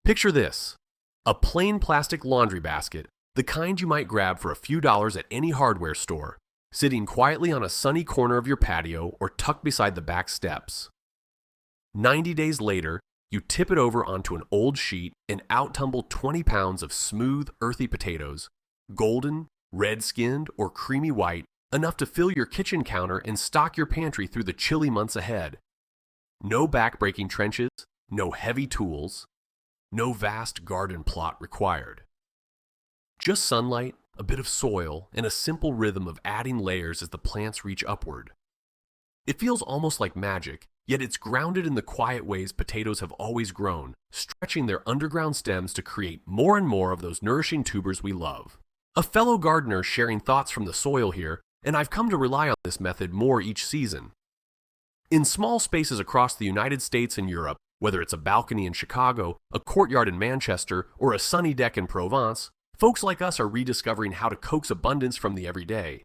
Picture this: a plain plastic laundry basket, the kind you might grab for a few dollars at any hardware store, sitting quietly on a sunny corner of your patio or tucked beside the back steps. 90 days later, you tip it over onto an old sheet and out tumble 20 pounds of smooth, earthy potatoes, golden, red-skinned, or creamy white, enough to fill your kitchen counter and stock your pantry through the chilly months ahead. No back-breaking trenches, no heavy tools, no vast garden plot required. Just sunlight, a bit of soil, and a simple rhythm of adding layers as the plants reach upward. It feels almost like magic, yet it's grounded in the quiet ways potatoes have always grown, stretching their underground stems to create more and more of those nourishing tubers we love. A fellow gardener sharing thoughts from the soil here, and I've come to rely on this method more each season. In small spaces across the United States and Europe, whether it's a balcony in Chicago, a courtyard in Manchester, or a sunny deck in Provence, folks like us are rediscovering how to coax abundance from the everyday.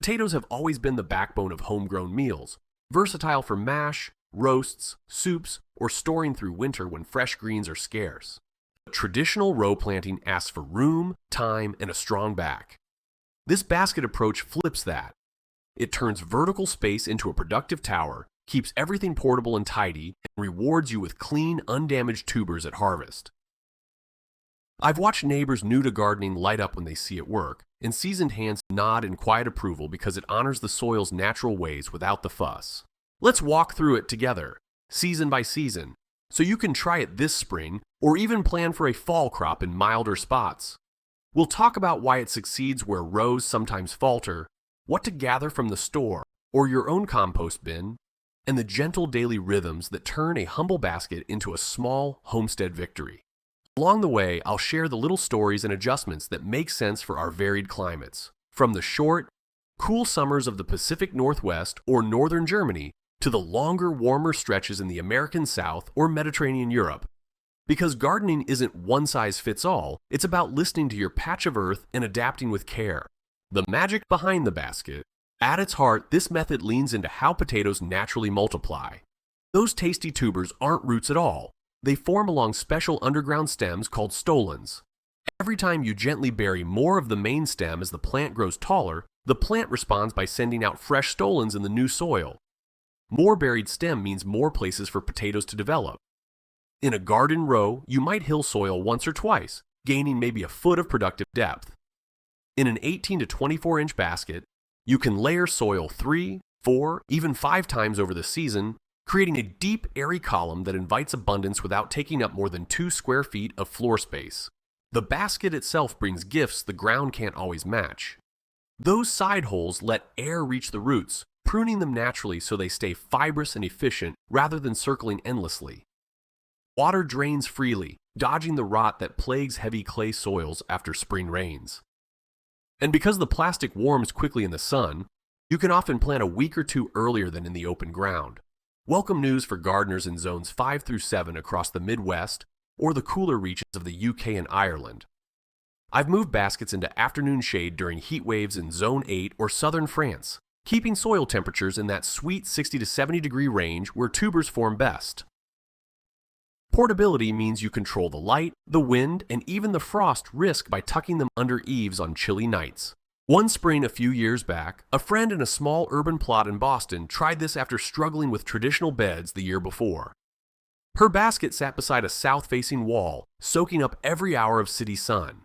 Potatoes have always been the backbone of homegrown meals, versatile for mash, roasts, soups, or storing through winter when fresh greens are scarce. But traditional row planting asks for room, time, and a strong back. This basket approach flips that. It turns vertical space into a productive tower, keeps everything portable and tidy, and rewards you with clean, undamaged tubers at harvest. I've watched neighbors new to gardening light up when they see it work, and seasoned hands nod in quiet approval because it honors the soil's natural ways without the fuss. Let's walk through it together, season by season, so you can try it this spring or even plan for a fall crop in milder spots. We'll talk about why it succeeds where rows sometimes falter, what to gather from the store or your own compost bin, and the gentle daily rhythms that turn a humble basket into a small homestead victory. Along the way, I'll share the little stories and adjustments that make sense for our varied climates, from the short, cool summers of the Pacific Northwest or northern Germany to the longer, warmer stretches in the American South or Mediterranean Europe. Because gardening isn't one size fits all, it's about listening to your patch of earth and adapting with care. The magic behind the basket. At its heart, this method leans into how potatoes naturally multiply. Those tasty tubers aren't roots at all. They form along special underground stems called stolons. Every time you gently bury more of the main stem as the plant grows taller, the plant responds by sending out fresh stolons in the new soil. More buried stem means more places for potatoes to develop. In a garden row, you might hill soil once or twice, gaining maybe a foot of productive depth. In an 18 to 24 inch basket, you can layer soil 3, 4, even 5 times over the season, creating a deep, airy column that invites abundance without taking up more than 2 square feet of floor space. The basket itself brings gifts the ground can't always match. Those side holes let air reach the roots, pruning them naturally so they stay fibrous and efficient rather than circling endlessly. Water drains freely, dodging the rot that plagues heavy clay soils after spring rains. And because the plastic warms quickly in the sun, you can often plant a week or two earlier than in the open ground. Welcome news for gardeners in zones 5 through 7 across the Midwest or the cooler reaches of the UK and Ireland. I've moved baskets into afternoon shade during heat waves in Zone 8 or southern France, keeping soil temperatures in that sweet 60 to 70 degree range where tubers form best. Portability means you control the light, the wind, and even the frost risk by tucking them under eaves on chilly nights. One spring a few years back, a friend in a small urban plot in Boston tried this after struggling with traditional beds the year before. Her basket sat beside a south-facing wall, soaking up every hour of city sun.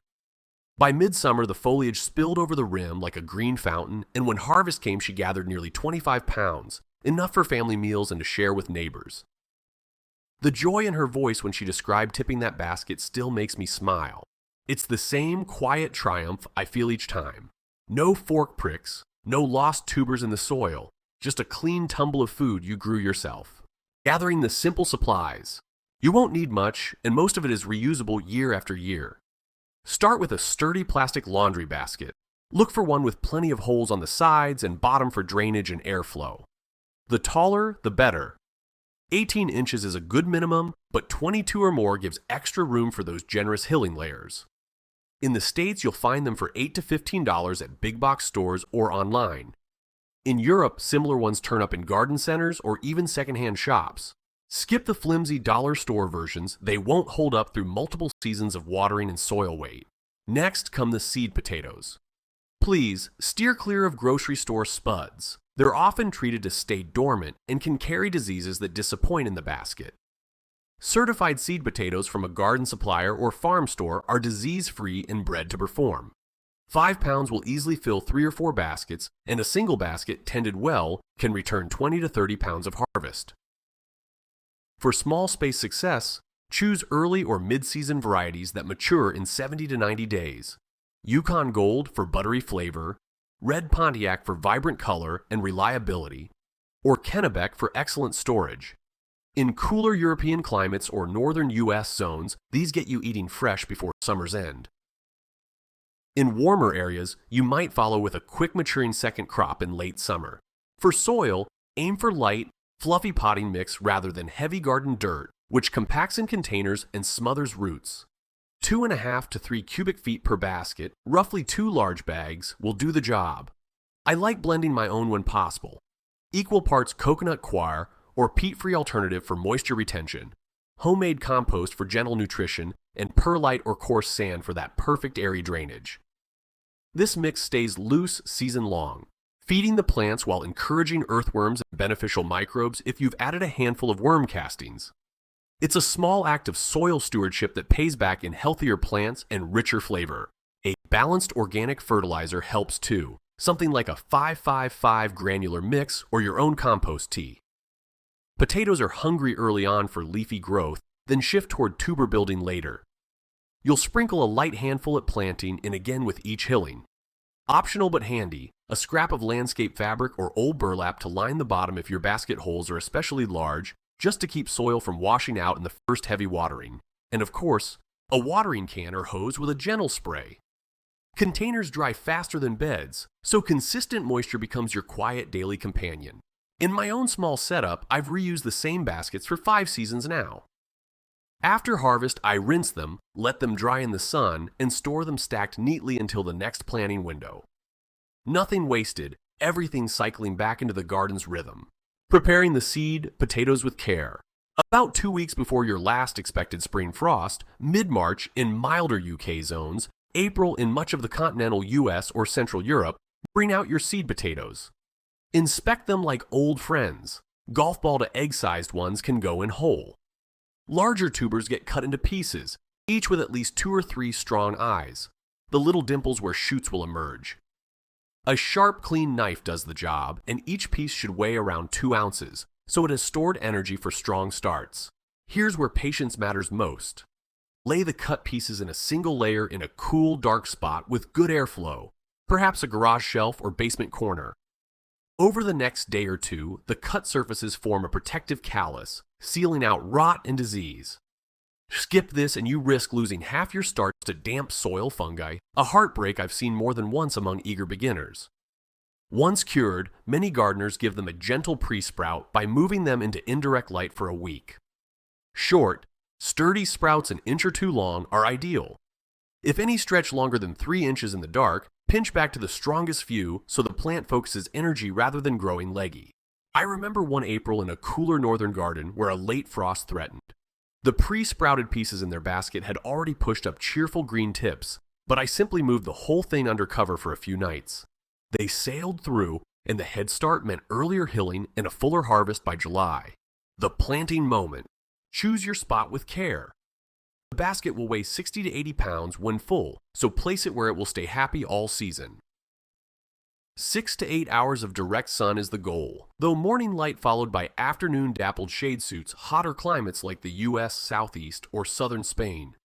By midsummer, the foliage spilled over the rim like a green fountain, and when harvest came, she gathered nearly 25 pounds, enough for family meals and to share with neighbors. The joy in her voice when she described tipping that basket still makes me smile. It's the same quiet triumph I feel each time. No fork pricks, no lost tubers in the soil, just a clean tumble of food you grew yourself. Gathering the simple supplies. You won't need much, and most of it is reusable year after year. Start with a sturdy plastic laundry basket. Look for one with plenty of holes on the sides and bottom for drainage and airflow. The taller, the better. 18 inches is a good minimum, but 22 or more gives extra room for those generous hilling layers. In the States, you'll find them for $8 to $15 at big box stores or online. In Europe, similar ones turn up in garden centers or even secondhand shops. Skip the flimsy dollar store versions, they won't hold up through multiple seasons of watering and soil weight. Next come the seed potatoes. Please steer clear of grocery store spuds. They're often treated to stay dormant and can carry diseases that disappoint in the basket. Certified seed potatoes from a garden supplier or farm store are disease-free and bred to perform. 5 pounds will easily fill 3 or 4 baskets, and a single basket, tended well, can return 20 to 30 pounds of harvest. For small space success, choose early or mid-season varieties that mature in 70 to 90 days. Yukon Gold for buttery flavor, Red Pontiac for vibrant color and reliability, or Kennebec for excellent storage. In cooler European climates or northern U.S. zones, these get you eating fresh before summer's end. In warmer areas, you might follow with a quick maturing second crop in late summer. For soil, aim for light, fluffy potting mix rather than heavy garden dirt, which compacts in containers and smothers roots. 2.5 to 3 cubic feet per basket, roughly 2 large bags, will do the job. I like blending my own when possible. Equal parts coconut coir or peat-free alternative for moisture retention, homemade compost for gentle nutrition, and perlite or coarse sand for that perfect airy drainage. This mix stays loose season long, feeding the plants while encouraging earthworms and beneficial microbes if you've added a handful of worm castings. It's a small act of soil stewardship that pays back in healthier plants and richer flavor. A balanced organic fertilizer helps too, something like a 5-5-5 granular mix or your own compost tea. Potatoes are hungry early on for leafy growth, then shift toward tuber building later. You'll sprinkle a light handful at planting and again with each hilling. Optional but handy, a scrap of landscape fabric or old burlap to line the bottom if your basket holes are especially large, just to keep soil from washing out in the first heavy watering. And of course, a watering can or hose with a gentle spray. Containers dry faster than beds, so consistent moisture becomes your quiet daily companion. In my own small setup, I've reused the same baskets for 5 seasons now. After harvest, I rinse them, let them dry in the sun, and store them stacked neatly until the next planting window. Nothing wasted, everything cycling back into the garden's rhythm. Preparing the seed potatoes with care. About 2 weeks before your last expected spring frost, mid-March in milder UK zones, April in much of the continental US or Central Europe, bring out your seed potatoes. Inspect them like old friends. Golf ball to egg-sized ones can go in whole. Larger tubers get cut into pieces, each with at least 2 or 3 strong eyes, the little dimples where shoots will emerge. A sharp, clean knife does the job, and each piece should weigh around 2 ounces, so it has stored energy for strong starts. Here's where patience matters most. Lay the cut pieces in a single layer in a cool, dark spot with good airflow, perhaps a garage shelf or basement corner. Over the next day or two, the cut surfaces form a protective callus, sealing out rot and disease. Skip this and you risk losing half your starts to damp soil fungi, a heartbreak I've seen more than once among eager beginners. Once cured, many gardeners give them a gentle pre-sprout by moving them into indirect light for a week. Short, sturdy sprouts an inch or 2 long are ideal. If any stretch longer than 3 inches in the dark, pinch back to the strongest few so the plant focuses energy rather than growing leggy. I remember one April in a cooler northern garden where a late frost threatened. The pre-sprouted pieces in their basket had already pushed up cheerful green tips, but I simply moved the whole thing under cover for a few nights. They sailed through, and the head start meant earlier hilling and a fuller harvest by July. The planting moment. Choose your spot with care. The basket will weigh 60 to 80 pounds when full, so place it where it will stay happy all season. 6 to 8 hours of direct sun is the goal, though morning light followed by afternoon dappled shade suits hotter climates like the US Southeast or southern Spain.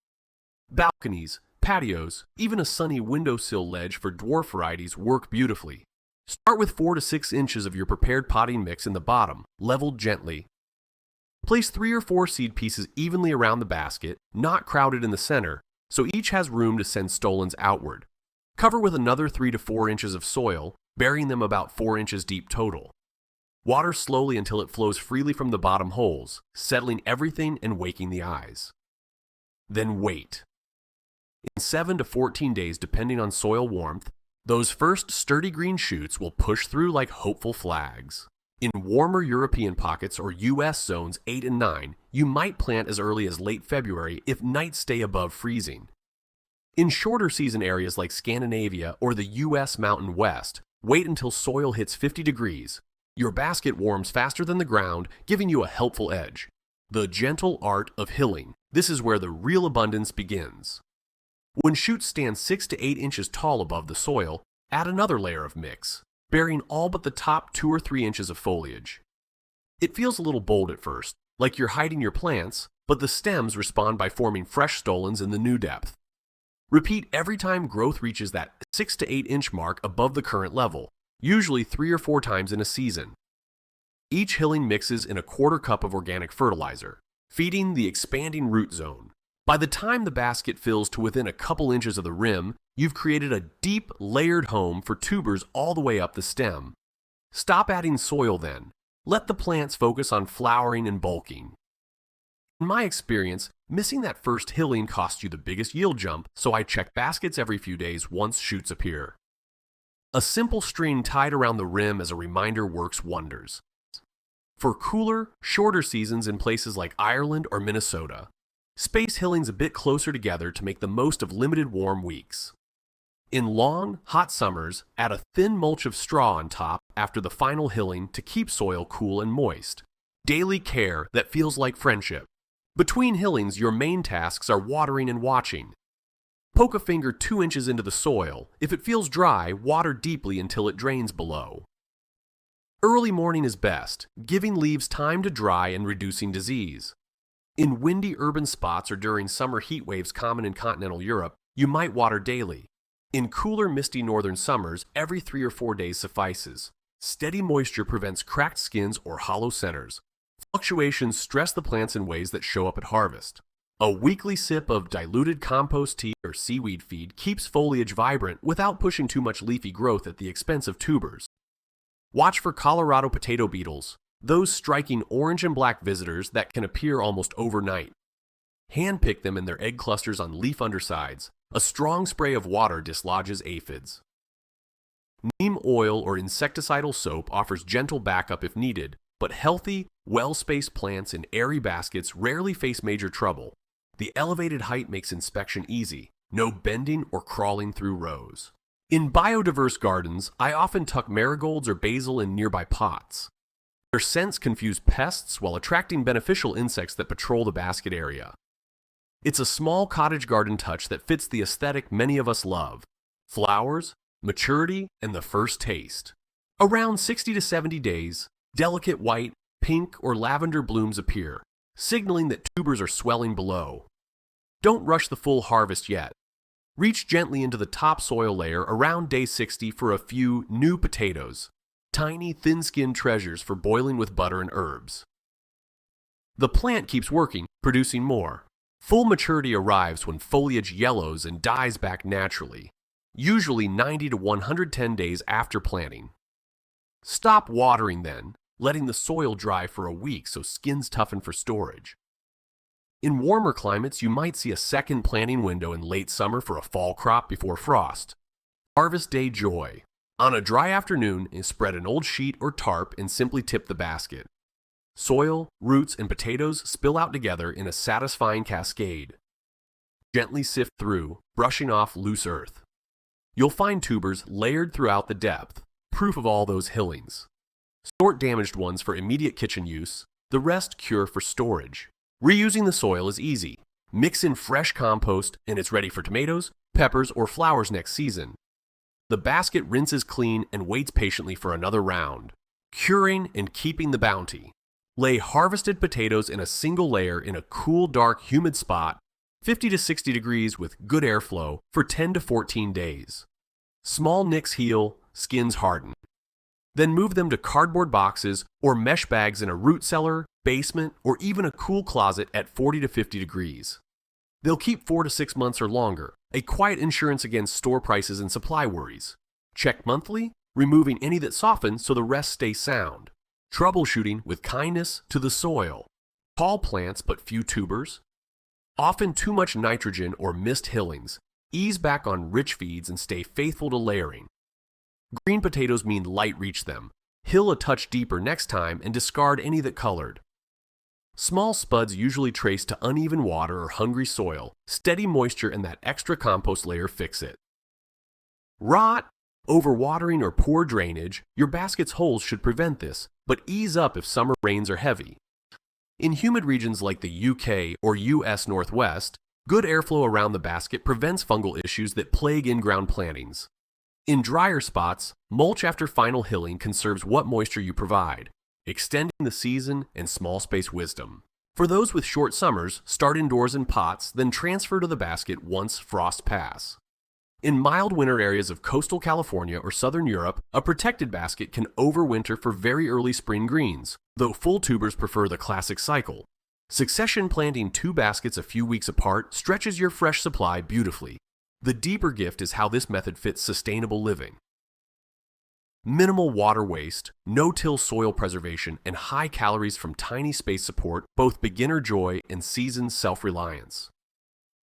Balconies, patios, even a sunny windowsill ledge for dwarf varieties work beautifully. Start with 4 to 6 inches of your prepared potting mix in the bottom, leveled gently. Place 3 or 4 seed pieces evenly around the basket, not crowded in the center, so each has room to send stolons outward. Cover with another 3 to 4 inches of soil, burying them about 4 inches deep total. Water slowly until it flows freely from the bottom holes, settling everything and waking the eyes. Then wait. In 7 to 14 days, depending on soil warmth, those first sturdy green shoots will push through like hopeful flags. In warmer European pockets or US zones 8 and 9, you might plant as early as late February if nights stay above freezing. In shorter season areas like Scandinavia or the US Mountain West, wait until soil hits 50 degrees. Your basket warms faster than the ground, giving you a helpful edge. The gentle art of hilling. This is where the real abundance begins. When shoots stand 6 to 8 inches tall above the soil, add another layer of mix, burying all but the top 2 or 3 inches of foliage. It feels a little bold at first, like you're hiding your plants, but the stems respond by forming fresh stolons in the new depth. Repeat every time growth reaches that 6 to 8 inch mark above the current level, usually 3 or 4 times in a season. Each hilling mixes in a quarter cup of organic fertilizer, feeding the expanding root zone. By the time the basket fills to within a couple inches of the rim, you've created a deep, layered home for tubers all the way up the stem. Stop adding soil then. Let the plants focus on flowering and bulking. In my experience, missing that first hilling costs you the biggest yield jump, so I check baskets every few days once shoots appear. A simple string tied around the rim as a reminder works wonders. For cooler, shorter seasons in places like Ireland or Minnesota, space hillings a bit closer together to make the most of limited warm weeks. In long, hot summers, add a thin mulch of straw on top after the final hilling to keep soil cool and moist. Daily care that feels like friendship. Between hillings, your main tasks are watering and watching. Poke a finger 2 inches into the soil. If it feels dry, water deeply until it drains below. Early morning is best, giving leaves time to dry and reducing disease. In windy urban spots or during summer heat waves common in continental Europe, you might water daily. In cooler, misty northern summers, every 3 or 4 days suffices. Steady moisture prevents cracked skins or hollow centers. Fluctuations stress the plants in ways that show up at harvest. A weekly sip of diluted compost tea or seaweed feed keeps foliage vibrant without pushing too much leafy growth at the expense of tubers. Watch for Colorado potato beetles, those striking orange and black visitors that can appear almost overnight. Handpick them in their egg clusters on leaf undersides. A strong spray of water dislodges aphids. Neem oil or insecticidal soap offers gentle backup if needed, but healthy, well-spaced plants in airy baskets rarely face major trouble. The elevated height makes inspection easy, no bending or crawling through rows. In biodiverse gardens, I often tuck marigolds or basil in nearby pots. Their scents confuse pests while attracting beneficial insects that patrol the basket area. It's a small cottage garden touch that fits the aesthetic many of us love. Flowers, maturity, and the first taste. Around 60 to 70 days, delicate white, pink, or lavender blooms appear, signaling that tubers are swelling below. Don't rush the full harvest yet. Reach gently into the topsoil layer around day 60 for a few new potatoes, tiny, thin-skinned treasures for boiling with butter and herbs. The plant keeps working, producing more. Full maturity arrives when foliage yellows and dies back naturally, usually 90 to 110 days after planting. Stop watering then, letting the soil dry for a week so skins toughen for storage. In warmer climates, you might see a second planting window in late summer for a fall crop before frost. Harvest day joy. On a dry afternoon, spread an old sheet or tarp and simply tip the basket. Soil, roots, and potatoes spill out together in a satisfying cascade. Gently sift through, brushing off loose earth. You'll find tubers layered throughout the depth, proof of all those hillings. Sort damaged ones for immediate kitchen use, the rest cure for storage. Reusing the soil is easy. Mix in fresh compost and it's ready for tomatoes, peppers, or flowers next season. The basket rinses clean and waits patiently for another round, curing and keeping the bounty. Lay harvested potatoes in a single layer in a cool, dark, humid spot, 50 to 60 degrees with good airflow, for 10 to 14 days. Small nicks heal, skins harden. Then move them to cardboard boxes or mesh bags in a root cellar, basement, or even a cool closet at 40 to 50 degrees. They'll keep 4 to 6 months or longer, a quiet insurance against store prices and supply worries. Check monthly, removing any that soften so the rest stay sound. Troubleshooting with kindness to the soil. Tall plants but few tubers. Often too much nitrogen or missed hillings. Ease back on rich feeds and stay faithful to layering. Green potatoes mean light reach them. Hill a touch deeper next time and discard any that colored. Small spuds usually trace to uneven water or hungry soil. Steady moisture and that extra compost layer fix it. Rot, overwatering, or poor drainage. Your basket's holes should prevent this, but ease up if summer rains are heavy. In humid regions like the UK or US Northwest, good airflow around the basket prevents fungal issues that plague in-ground plantings. In drier spots, mulch after final hilling conserves what moisture you provide, extending the season and small space wisdom. For those with short summers, start indoors in pots, then transfer to the basket once frosts pass. In mild winter areas of coastal California or southern Europe, a protected basket can overwinter for very early spring greens, though full tubers prefer the classic cycle. Succession planting 2 baskets a few weeks apart stretches your fresh supply beautifully. The deeper gift is how this method fits sustainable living. Minimal water waste, no-till soil preservation, and high calories from tiny space support both beginner joy and seasoned self-reliance.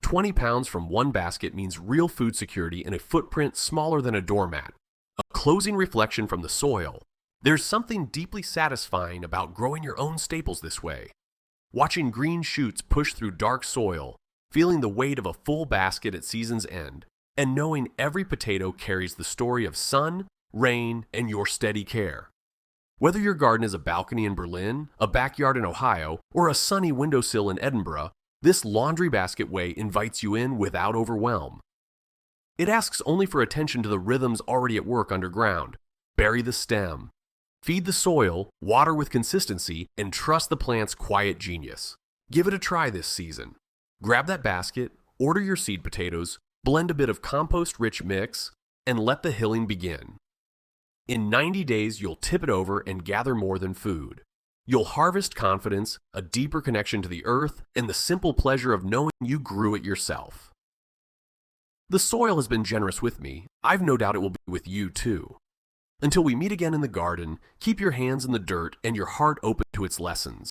20 pounds from one basket means real food security in a footprint smaller than a doormat. A closing reflection from the soil. There's something deeply satisfying about growing your own staples this way. Watching green shoots push through dark soil, feeling the weight of a full basket at season's end, and knowing every potato carries the story of sun, rain, and your steady care. Whether your garden is a balcony in Berlin, a backyard in Ohio, or a sunny windowsill in Edinburgh, this laundry basket way invites you in without overwhelm. It asks only for attention to the rhythms already at work underground. Bury the stem. Feed the soil, water with consistency, and trust the plant's quiet genius. Give it a try this season. Grab that basket, order your seed potatoes, blend a bit of compost-rich mix, and let the hilling begin. In 90 days, you'll tip it over and gather more than food. You'll harvest confidence, a deeper connection to the earth, and the simple pleasure of knowing you grew it yourself. The soil has been generous with me. I've no doubt it will be with you too. Until we meet again in the garden, keep your hands in the dirt and your heart open to its lessons.